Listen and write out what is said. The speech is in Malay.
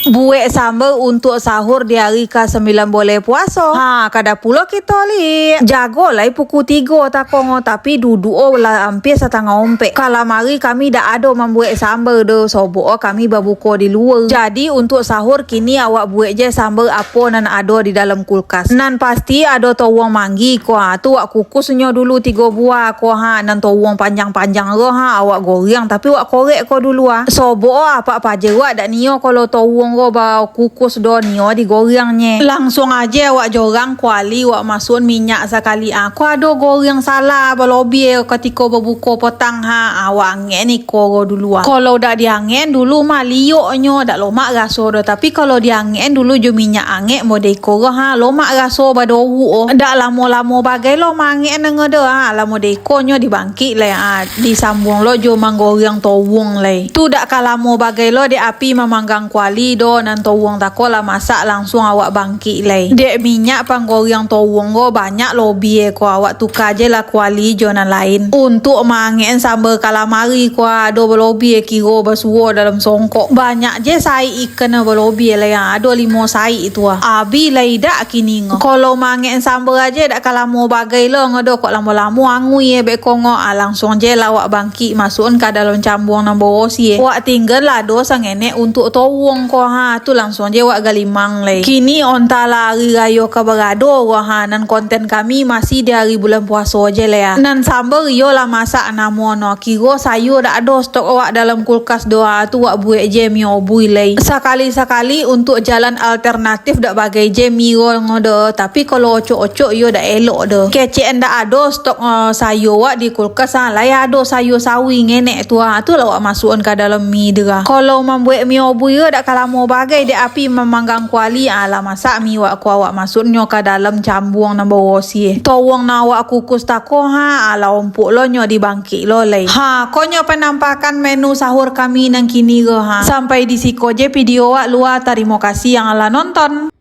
Buat sambal untuk sahur di hari ke-9 boleh puasa. Kada pula kita li. Jago lah pukul 3 takong tapi duduk lah hampir setengah ompek. Kalau mari kami dah ada membuat sambal dah. Sobok kami berbuka di luar. Jadi untuk sahur kini awak buat je sambal apa nan ada di dalam kulkas. Nan pasti ada tawang manggi ko tu awak kukusnya dulu 3 buah ko nan tawang panjang-panjang awak goreng tapi awak korek ko dulu Sobok apa paje awak dak nio kalau tawang ba kukus do nio digorengnya. Langsung aja awak jorang kuali awak masuk minyak sekali aku ada goreng salah balobi ketika berbuka petang awak angin ni koro dulu kalau dak diangin dulu mah liuknya dak lomak rasa do tapi kalau diangin dulu jo minyak angin mode koro lomak rasa badowu dak lamo-lamo bagai lo mangin ngede lamo dekonya dibangkit lah disambung lo jo manggoreng tawung lai tu dak kalamo bagai lo di api memanggang kuali do nan tawung tako lah masak langsung awak bangkit lai dek minyak panggoreng tawung go banyak lobi ko awak tukar je lah kuali jo nan lain untuk mangin sambal calamari ko ado belobi kiro basuo dalam songkok banyak je sai ikan belobi lai ado 5 sai itu abi lai dak kini kalau mangin sambal aja dak kalamo bagai lo ngodo kok lamo-lamo angui bekongo langsung je lah awak bangkit masukkan ke dalam cambung nan bosi awak tinggal lah do sang enek untuk tawung ko tu langsung je awak galimang lai kini ontala hari raya kabarado nan konten kami masih di hari bulan puasa je lah nan sambal yo lah masak namono kiro sayur dak ada stok awak dalam kulkas doa tu awak buat je mi obui lai sekali-sekali untuk jalan alternatif dak bagai je mi ngodo tapi kalau ocok-ocok yo dak elok do kecek ndak ada stok sayur awak di kulkas lah ya ada sayur sawi ngenek tu lah awak masukkan ke dalam mi derah kalau membuat mi obui yo dak kalamo bagai de api memanggang kuali lah masak mi awak masuknya ke dalam cambung nan bosi tawang na awak kukus tako lah ompuk lo nyo dibangkit lo lai konyo penampakan menu sahur kami nang kini sampai di siko je video awak luar terima kasih yang ala nonton.